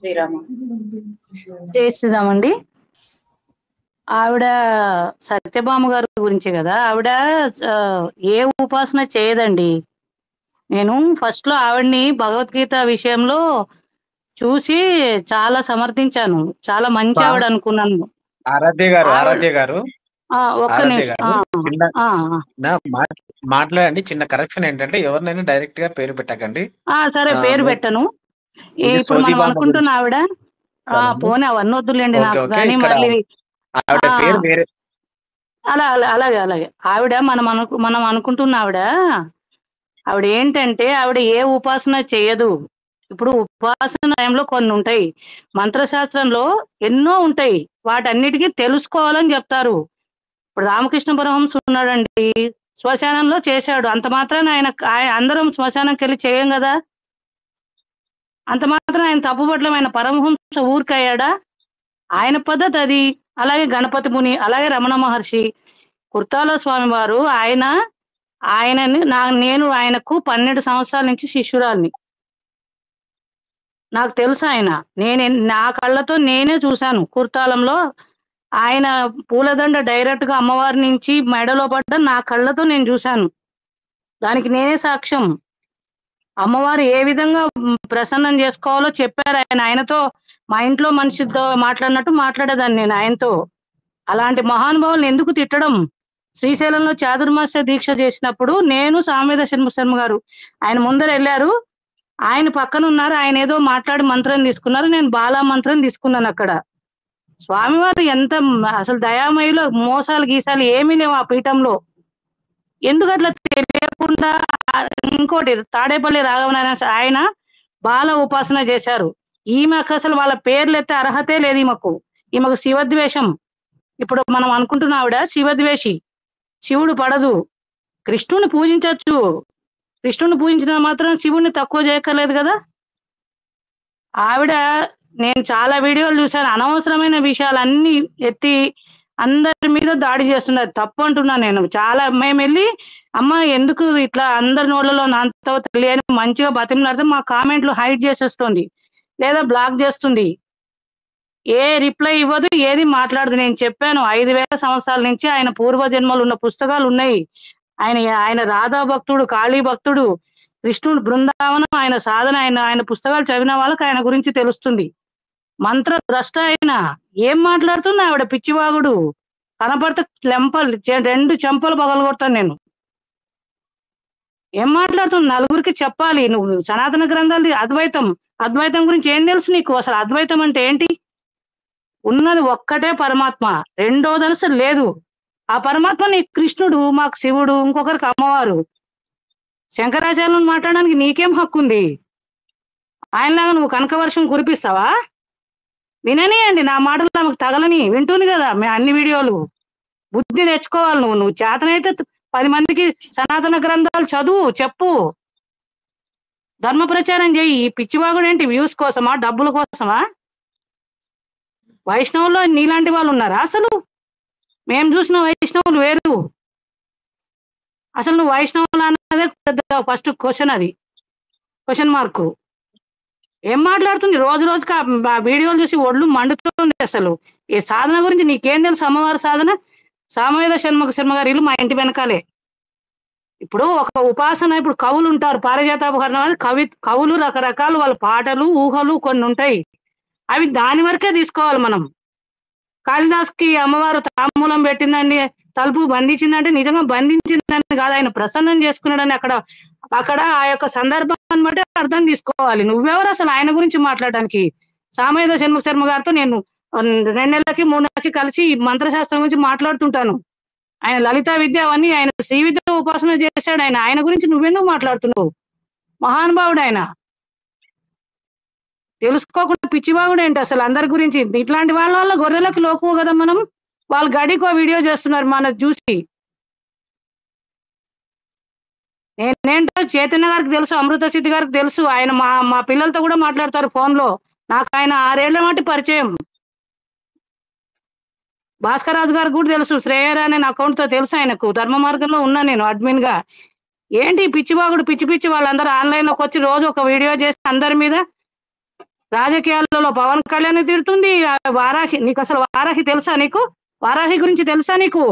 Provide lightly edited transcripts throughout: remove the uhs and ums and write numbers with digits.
శ్రీరామ. జై శ్రీరామ్ అండి. ఆవిడ సత్యభామ గారి గురించి కదా. ఆవిడ ఏ ఉపాసన చేయదండి. నేను ఫస్ట్ లో ఆవిడ్ని భగవద్గీత విషయంలో చూసి చాలా సమర్థించాను. చాలా మంచి ఆవిడ అనుకున్నాను. ఆరాధ్య గారు ఒక్క నిమిషం మాట్లాడండి. చిన్న కరెక్షన్ ఏంటంటే ఎవరినైనా డైరెక్ట్ గా పేరు పెట్టకండి. సరే, పేరు పెట్టను. ఇప్పుడు మనం అనుకుంటున్న ఆవిడ పోనీ అవన్నీ వద్దులేండి నాకు. కానీ మళ్ళీ అలాగే ఆవిడ మనం అనుకుంటున్న ఆవిడ ఏంటంటే ఆవిడ ఏ ఉపాసన చేయదు. ఇప్పుడు ఉపాసన టైంలో కొన్ని ఉంటాయి, మంత్రశాస్త్రంలో ఎన్నో ఉంటాయి, వాటన్నిటికీ తెలుసుకోవాలని చెప్తారు. ఇప్పుడు రామకృష్ణ పరమహంస ఉన్నాడండి, శ్మశానంలో చేశాడు. అంత మాత్రాన ఆయన అందరం శ్మశానంకి వెళ్ళి చేయం కదా. అంత మాత్రం ఆయన తప్పుపట్లం. ఆయన పరమహంస ఊరికయ్యాడా? ఆయన పద్ధతి అది. అలాగే గణపతి ముని, అలాగే రమణ మహర్షి, కుర్తాల స్వామి వారు, నేను ఆయనకు 12 సంవత్సరాల నుంచి శిష్యురాల్ని. నాకు తెలుసు ఆయన. నా కళ్ళతో నేనే చూశాను. కుర్తాలంలో ఆయన పూలదండ డైరెక్ట్ గా అమ్మవారి నుంచి మెడలో పడ్డ నా కళ్ళతో నేను చూశాను. దానికి నేనే సాక్ష్యం. అమ్మవారు ఏ విధంగా ప్రసన్నం చేసుకోవాలో చెప్పారు ఆయన. ఆయనతో మా ఇంట్లో మనిషితో మాట్లాడినట్టు మాట్లాడేదాన్ని నేను ఆయనతో. అలాంటి మహానుభావులను ఎందుకు తిట్టడం? శ్రీశైలంలో చాతుర్మాస్య దీక్ష చేసినప్పుడు నేను సామవేద శర్మ గారు ఆయన ముందర వెళ్ళారు, ఆయన పక్కన ఉన్నారు. ఆయన ఏదో మాట్లాడి మంత్రం తీసుకున్నారు, నేను బాలా మంత్రం తీసుకున్నాను. అక్కడ స్వామివారు ఎంత అసలు దయామయులో మోసాలు గీసాలు ఏమీ లేవు ఆ పీఠంలో. ఎందుకు అట్లా తెలియకుండా? ఇంకోటి, తాడేపల్లి రాఘవనారాయణ ఆయన బాల ఉపాసన చేశారు. ఈమెకు అసలు వాళ్ళ పేర్లు ఎత్తే అర్హతే లేదు. ఈమెకు శివద్వేషం. ఇప్పుడు మనం అనుకుంటున్న ఆవిడ శివద్వేషి. శివుడు పడదు. కృష్ణుని పూజించవచ్చు. కృష్ణుని పూజించిన మాత్రం శివుడిని తక్కువ చేయక్కర్లేదు కదా. ఆవిడ, నేను చాలా వీడియోలు చూశాను, అనవసరమైన విషయాలన్నీ ఎత్తి అందరి మీద దాడి చేస్తున్నారు. తప్పు అంటున్నాను నేను. మేము వెళ్ళి అమ్మ ఎందుకు ఇట్లా అందరి నోళ్ళలో నాతో తల్లి అని మంచిగా బతిమలాడితే మా కామెంట్లు హైడ్ చేసేస్తుంది, లేదా బ్లాక్ చేస్తుంది. ఏ రిప్లై ఇవ్వదు, ఏది మాట్లాడదు. నేను చెప్పాను 5000 సంవత్సరాల నుంచి ఆయన పూర్వజన్మలు ఉన్న పుస్తకాలు ఉన్నాయి. ఆయన రాధా భక్తుడు, కాళీ భక్తుడు, కృష్ణుడు బృందావనం, ఆయన సాధన, ఆయన పుస్తకాలు చదివిన వాళ్ళకి ఆయన గురించి తెలుస్తుంది. మంత్ర ద్రష్ట అయినా ఏం మాట్లాడుతున్నా ఆవిడ పిచ్చివాగుడు. కనపడితే 2 చెంపలు పగలగొడతాను నేను. ఏం మాట్లాడుతుంది? నలుగురికి చెప్పాలి. నువ్వు సనాతన గ్రంథాలు అద్వైతం గురించి ఏం తెలుసు నీకు? అసలు అద్వైతం అంటే ఏంటి? ఉన్నది ఒక్కటే పరమాత్మ, రెండోది అసలు లేదు. ఆ పరమాత్మ నీ కృష్ణుడు, మాకు శివుడు, ఇంకొకరికి అమ్మవారు. శంకరాచార్యులను మాట్లాడడానికి నీకేం హక్కు ఉంది? ఆయనలాగా నువ్వు కనకవర్షం కురిపిస్తావా? విననియండి, నా మాటలు ఆమెకు తగలని. వింటుంది కదా అన్ని వీడియోలు. బుద్ధి తెచ్చుకోవాలి. నువ్వు చేతనైతే 10 మందికి సనాతన గ్రంథాలు చదువు, చెప్పు, ధర్మ ప్రచారం చెయ్యి. ఈ పిచ్చివాగుడు ఏంటి? వ్యూస్ కోసమా, డబ్బుల కోసమా? వైష్ణవుల్లో నీలాంటి వాళ్ళు ఉన్నారా? అసలు మేము చూసిన వైష్ణవులు వేరు. అసలు నువ్వు వైష్ణవులు అన్నదే పెద్ద ఫస్ట్ క్వశ్చన్. అది క్వశ్చన్ మార్కు. ఏం మాట్లాడుతుంది? రోజు రోజుకి ఆ వీడియోలు చూసి ఒళ్ళు మండుతుంది. అసలు ఈ సాధన గురించి నీకేం తెలుసు? అమ్మవారి సాధన. సామవేద శర్మ గారి ఇల్లు మా ఇంటి వెనకాలే. ఇప్పుడు ఒక ఉపాసన, ఇప్పుడు కవులు ఉంటారు, పారిజాతాపహరణం, కవులు రకరకాలు, వాళ్ళ పాటలు, ఊహలు కొన్ని ఉంటాయి. అవి దాని వరకే తీసుకోవాలి మనం. కాళిదాస్కి అమ్మవారు తాంబూలం పెట్టిందండి, తలుపు బంధించిందంటే నిజంగా బంధించిందని కాదు, ఆయన ప్రసన్నం చేసుకున్నాడని అక్కడ ఆ యొక్క సందర్భాన్ని బట్టి అర్థం తీసుకోవాలి. నువ్వెవరు అసలు ఆయన గురించి మాట్లాడడానికి? సామవేద శర్మ గారితో నేను 2 నెలలకి 3 నెలలకి కలిసి మంత్రశాస్త్రం గురించి మాట్లాడుతుంటాను. ఆయన లలితా విద్య అవన్నీ, ఆయన శ్రీ విద్య ఉపాసన చేశాడు. ఆయన గురించి నువ్వెందుకు మాట్లాడుతున్నావు? మహానుభావుడు ఆయన. తెలుసుకోకుండా పిచ్చివాగుడు ఏంటి అసలు అందరి గురించి? ఇట్లాంటి వాళ్ళ వల్ల గొర్రెలకు లోకువ కదా మనం. వాళ్ళు గడికో వీడియో చేస్తున్నారు మనకు చూసి. నేనేంటో చైతన్య గారికి తెలుసు, అమృత సిద్ధి గారికి తెలుసు. ఆయన మా పిల్లలతో కూడా మాట్లాడతారు ఫోన్లో. నాకు ఆయన 6 ఏళ్ల మట్టి పరిచయం. భాస్కర్ రాజు గారికి కూడా తెలుసు. శ్రేయర్ అనే అకౌంట్తో తెలుసు ఆయనకు. ధర్మ మార్గంలో ఉన్నా నేను అడ్మిన్ గా. ఏంటి పిచ్చివాగుడు? పిచ్చి వాళ్ళందరూ ఆన్లైన్లోకి వచ్చి రోజు ఒక వీడియో చేసి అందరి మీద రాజకీయాలలో పవన్ కళ్యాణ్ తిడుతుంది. వారాహి, నీకు అసలు వారాహి తెలుసా? నీకు వారాహి గురించి తెలుసా? నీకు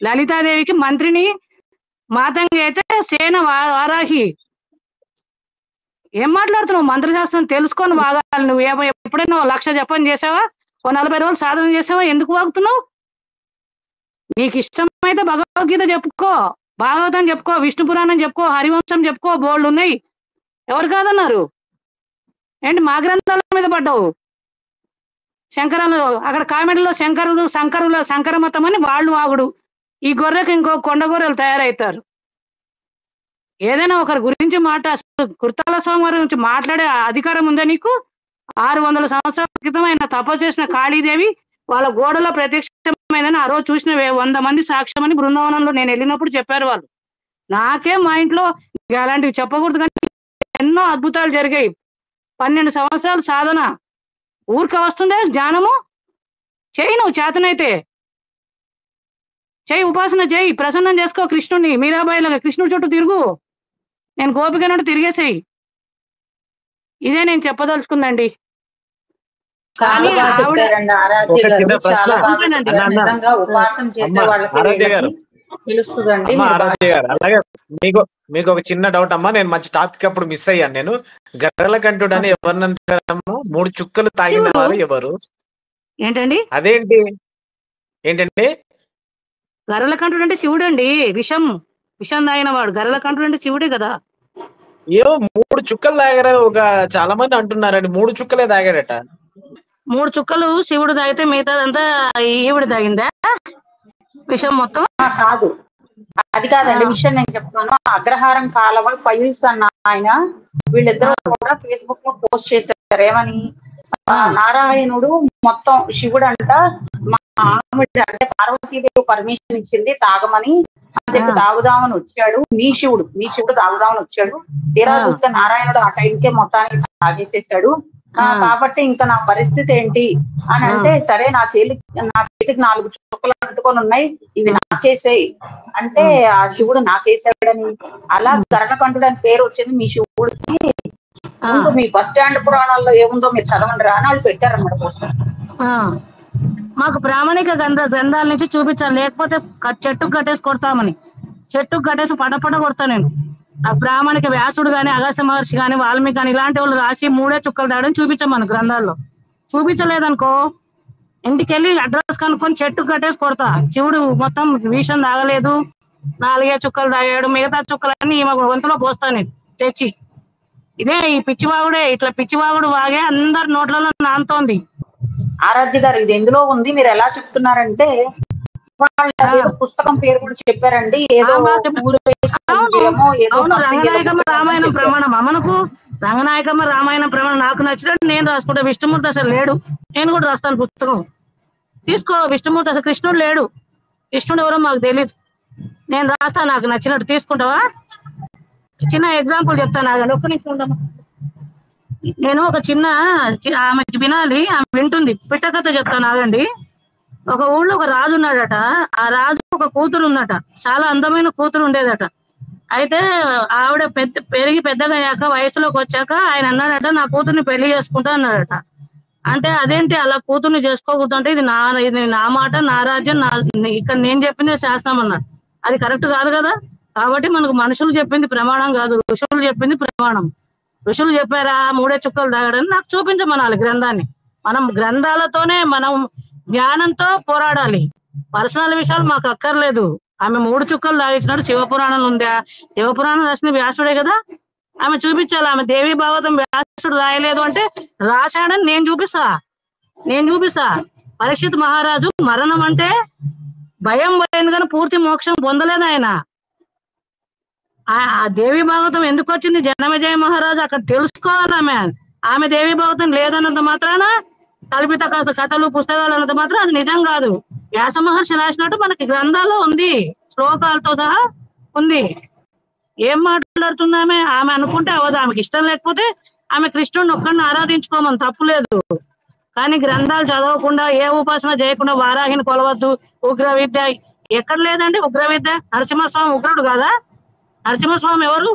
లలితాదేవికి మంత్రిని, మాతంగి అయితే సేన వారాహి. ఏం మాట్లాడుతున్నావు? మంత్రశాస్త్రం తెలుసుకొని వాగాలి. నువ్వు ఎప్పుడైనా 1,00,000 జపం చేసావా? 40 రోజులు సాధన చేసావా? ఎందుకు వాగుతున్నావు? నీకు ఇష్టమైతే భగవద్గీత చెప్పుకో, భాగవతం చెప్పుకో, విష్ణు పురాణం చెప్పుకో, హరివంశం చెప్పుకో, బోల్డ్ ఉన్నాయి. ఎవరు కాదన్నారు? ఏంటి మా గ్రంథాల మీద పడ్డావు? శంకరాలు అక్కడ కామెంట్లో శంకర మతం అని వాళ్ళు వాగుడు. ఈ గొర్రెకి ఇంకో కొండ గొర్రెలు తయారవుతారు. ఏదైనా ఒకరి గురించి అసలు కుర్తాల స్వామి వారి గురించి మాట్లాడే అధికారం ఉందా నీకు? 600 సంవత్సరాల క్రితం ఆయన తపస్సు చేసిన కాళీదేవి వాళ్ళ గోడలో ప్రత్యక్షమైందని ఆ రోజు చూసిన 100 మంది సాక్ష్యం అని బృందావనంలో నేను వెళ్ళినప్పుడు చెప్పారు వాళ్ళు. నాకే మా ఇంట్లో అలాంటివి చెప్పకూడదు, కానీ ఎన్నో అద్భుతాలు జరిగాయి. 12 సంవత్సరాలు సాధన ఊరిక వస్తుందే జ్ఞానము. చెయ్యి, నువ్వు చేతనైతే చెయ్యి, ఉపాసన చెయ్యి, ప్రసన్నం చేసుకో కృష్ణుడిని. మీరాబాయిలాగా కృష్ణుడి చుట్టూ తిరుగు. నేను గోపికనుండి తిరిగేసేయి. ఇదే నేను చెప్పదలుచుకుందండి. కానీ అలాగే మీకు ఒక చిన్న డౌట్ అమ్మా, నేను మంచి టాపిక్ అప్పుడు మిస్ అయ్యాను. నేను గర్రెల కంటుడు అని ఎవరినంటారమ్మా? 3 చుక్కలు తాగిన వారు ఎవరు? ఏంటండి ఏంటండి గర్రెల కంటుడు అంటే శివుడు అండి. విషం తాగిన వాడు గర్రెల కంటుడు అంటే శివుడే కదా. ఏమో 3 చుక్కలు తాగారు ఒక చాలా మంది అంటున్నారండి. 3 చుక్కలే తాగాడట. 3 చుక్కలు శివుడు తాగితే మిగతాదంతా ఈవిడ తాగిందా విషయం మొత్తం? కాదు, అది కాదండి విషయం. నేను చెప్తున్నాను. అగ్రహారం కాలవ పైల్స్ అన్న ఆయన వీళ్ళిద్దరూ కూడా ఫేస్బుక్ లో పోస్ట్ చేశారు. ఏమని? నారాయణుడు మొత్తం శివుడు అంట, మా ఆవిడ అంటే పార్వతీదేవి పర్మిషన్ ఇచ్చింది తాగమని అని చెప్పి తాగుదామని వచ్చాడు. మీ శివుడు తాగుదామని వచ్చాడు. తీరా చూస్తే నారాయణుడు ఆ టైంకే మొత్తానికి తాగేసేసాడు. కాబట్టి ఇంకా నా పరిస్థితి ఏంటి అని అంటే, సరే నా చేతికి 4 చుక్కలు కట్టుకొని ఉన్నాయి, ఇవి నాకేసాయి అంటే ఆ శివుడు నాకేసాడని, అలా గరళకంఠుడు అని పేరు వచ్చింది మీ శివుడికి. ముందు మీ బస్ స్టాండ్ పురాణాల్లో ఏముందో మీరు చదవండి రా అని వాళ్ళు పెట్టారన్నమాట పుస్తకం. మాకు ప్రామాణిక గ్రంథాల నుంచి చూపించాలి, లేకపోతే చెట్టుకు కట్టేసి కొడతామని. చెట్టుకు కట్టేసి పడపడ కొడతా నేను. ఆ ప్రామాణిక వ్యాసుడు గాని, అగస్త్య మహర్షి గాని, వాల్మీకి కానీ ఇలాంటి వాళ్ళు రాసి 3 చుక్కలు తాగడం చూపించాం మన గ్రంథాల్లో. చూపించలేదనుకో ఇంటికెళ్ళి అడ్రస్ కనుక్కొని చెట్టుకు కట్టేసి కొడతా. శివుడు మొత్తం విషం తాగలేదు, 4 చుక్కలు తాగాడు, మిగతా చుక్కలన్నీ ఈమె గొంతులో పోస్తాను నేను తెచ్చి. ఇదే ఈ పిచ్చివాగుడే, ఇట్లా పిచ్చివాగుడు వాగే అందరి నోట్లలో నాంతోంది. ఆరాధ్య గారు ఇది ఎందులో ఉంది? మీరు ఎలా చెప్తున్నారంటే వాళ్ళ పుస్తకం పేరు కూడా చెప్పారండి. ఏదో రంగనాయకమ్మ రామాయణం ప్రమాణం. మనకు రంగనాయకమ్మ రామాయణం ప్రమాణం నాకు నచ్చినట్టు నేను రాసుకుంటా. విష్ణుమూర్తి అసలు లేడు, నేను కూడా రాస్తాను పుస్తకం. తీసుకో. విష్ణుమూర్తి అసలు కృష్ణుడు లేడు. కృష్ణుడు ఎవరో మాకు తెలియదు. నేను రాస్తాను నాకు నచ్చినట్టు. తీసుకుంటావా? చిన్న ఎగ్జాంపుల్ చెప్తాను, ఆగండి ఒక్క నిమిషం ఉండమ్మా. నేను ఒక చిన్న ఆమెకి వినాలి, ఆమె వింటుంది. పిట్టకథ చెప్తాను, ఆగండి. ఒక ఊళ్ళో ఒక రాజు ఉన్నాడట. ఆ రాజు ఒక కూతురు ఉందట, చాలా అందమైన కూతురు ఉండేదట. అయితే ఆవిడ పెరిగి పెద్దగా అయ్యాక వయసులోకి వచ్చాక ఆయన అన్నాడట, నా కూతుర్ని పెళ్లి చేసుకుంటా అన్నాడట. అంటే అదేంటి అలా కూతుర్ని చేసుకోకూడదు అంటే, ఇది నా మాట, నా రాజ్యం, ఇక్కడ నేను చెప్పింది శాస్త్రం అన్నాడు. అది కరెక్ట్ కాదు కదా. కాబట్టి మనకు మనుషులు చెప్పింది ప్రమాణం కాదు, ఋషులు చెప్పింది ప్రమాణం. ఋషులు చెప్పారా 3 చుక్కలు తాగడని? నాకు చూపించమనాలి గ్రంథాన్ని. మనం గ్రంథాలతోనే మనం జ్ఞానంతో పోరాడాలి. పర్సనల్ విషయాలు మాకు అక్కర్లేదు. ఆమె 3 చుక్కలు తాగించినట్టు శివపురాణం ఉందా? శివపురాణం రాసింది వ్యాసుడే కదా. ఆమె చూపించాలి. ఆమె దేవి భాగవతం వ్యాసుడు రాయలేదు అంటే రాశాడని నేను చూపిస్తా. పరీక్షిత్ మహారాజు మరణం అంటే భయం పోయింది కానీ పూర్తి మోక్షం పొందలేదు ఆయన. ఆ దేవి భాగవతం ఎందుకు వచ్చింది? జనమేజయ మహారాజు అక్కడ తెలుసుకోవాలి. ఆమె దేవి భాగవతం లేదన్నంత మాత్రాన, కల్పిత కథలు పుస్తకాలు అన్నంత మాత్రం అది నిజం కాదు. వ్యాస మహర్షి రాసినట్టు మనకి గ్రంథాల్లో ఉంది, శ్లోకాలతో సహా ఉంది. ఏం మాట్లాడుతుందామె? ఆమె అనుకుంటే అవదు. ఆమెకి ఇష్టం లేకపోతే ఆమె కృష్ణుడిని ఒక్కడిని ఆరాధించుకోమని తప్పులేదు. కానీ గ్రంథాలు చదవకుండా, ఏ ఉపాసన చేయకుండా వారాహిని కొలవద్దు, ఉగ్ర విద్య ఎక్కడ లేదండి. ఉగ్ర విద్య నరసింహస్వామి ఉగ్రుడు కాదా? నరసింహస్వామి ఎవరు?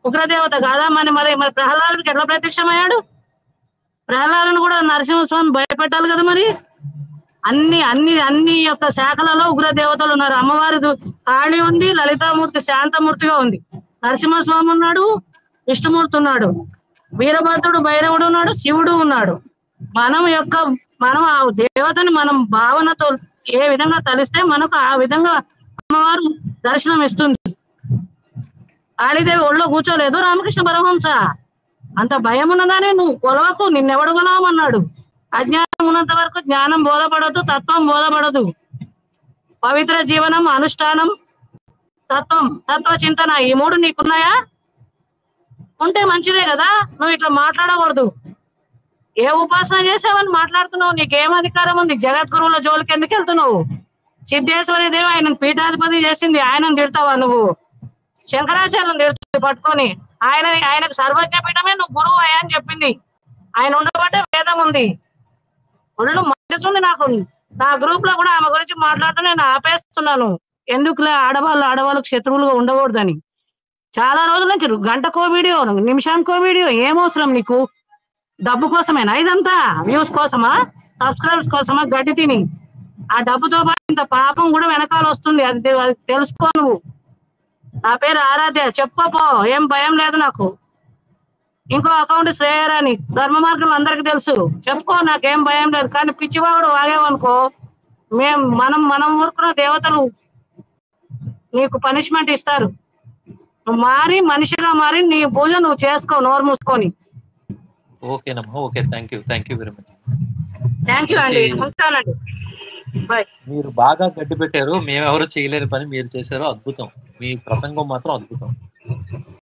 ఉగ్రదేవత కాదా? మరి మరి మరి ప్రహ్లాదుడికి ఎట్లా ప్రత్యక్షమయ్యాడు? ప్రహ్లాదుని కూడా నరసింహస్వామి భయపెట్టాలి కదా మరి. అన్ని అన్ని అన్ని యొక్క శాఖలలో ఉగ్రదేవతలు ఉన్నారు. అమ్మవారి కాళీ ఉంది, లలితామూర్తి శాంతమూర్తిగా ఉంది, నరసింహస్వామి ఉన్నాడు, విష్ణుమూర్తి ఉన్నాడు, వీరభద్రుడు భైరవుడు ఉన్నాడు, శివుడు ఉన్నాడు. మనం ఆ దేవతని మనం భావనతో ఏ విధంగా తలిస్తే మనకు ఆ విధంగా అమ్మవారు దర్శనం ఇస్తుంది. కాళీదేవి ఒళ్ళో కూర్చోలేదు రామకృష్ణ పరమహంస. అంత భయం ఉన్నదానే నువ్వు కొలవకు, నిన్నెవడు కొలవమన్నాడు? అజ్ఞానం ఉన్నంత వరకు జ్ఞానం బోధపడదు, తత్వం బోధపడదు. పవిత్ర జీవనం, అనుష్ఠానం, తత్వ చింతన, ఈ మూడు నీకున్నాయా? ఉంటే మంచిదే కదా. నువ్వు ఇట్లా మాట్లాడకూడదు. ఏ ఉపాసన చేసావని మాట్లాడుతున్నావు? నీకేం అధికారం ఉంది? జగద్గురువుల జోలికి ఎందుకు వెళ్తున్నావు? సిద్ధేశ్వరి దేవి ఆయనను పీఠాధిపతి చేసింది, ఆయనను తిడతావా నువ్వు? శంకరాచార్యం తిడుతుంది పట్టుకొని. ఆయనకు సర్వజ్ఞ పీఠమే నువ్వు గురువు అయ్యా అని చెప్పింది. ఆయన ఉండబట్టే వేదం ఉంది. ఒళ్ళు మండుతుంది నాకు. నా గ్రూప్ లో కూడా ఆమె గురించి మాట్లాడుతూ నేను ఆపేస్తున్నాను. ఎందుకులే ఆడవాళ్ళకు శత్రువులుగా ఉండకూడదని. చాలా రోజుల నుంచి గంటకో వీడియో, నిమిషానికో వీడియో. ఏమవసరం నీకు? డబ్బు కోసమేనా ఇదంతా? వ్యూస్ కోసమా, సబ్స్క్రైబర్స్ కోసమా? గడ్డి తిని ఆ డబ్బుతో పాటు ఇంత పాపం కూడా వెనకాల వస్తుంది. అది తెలుసుకో నువ్వు. నా పేరు ఆరాధ్య, చెప్పపో, ఏం భయం లేదు నాకు. ఇంకో అకౌంట్ శ్రేయరాని, ధర్మ మార్గం అందరికి తెలుసు, చెప్పుకో, నాకేం భయం లేదు. కానీ పిచ్చివాడు వాగేవనుకో, మనం ఊరుకున్న దేవతలు నీకు పనిష్మెంట్ ఇస్తారు. నువ్వు మారి మనిషిగా మారి నీ పూజ నువ్వు చేసుకో, నోరు మూసుకొని. ఓకేనమ్మా, okay, thank you very much. Thank you అండి, ఉంటానండి, బాయ్. మీరు బాగా గడ్డి పెట్టారు. మేమెవరు చేయలేని పని మీరు చేశారు. అద్భుతం. మీ ప్రసంగం మాత్రం అద్భుతం.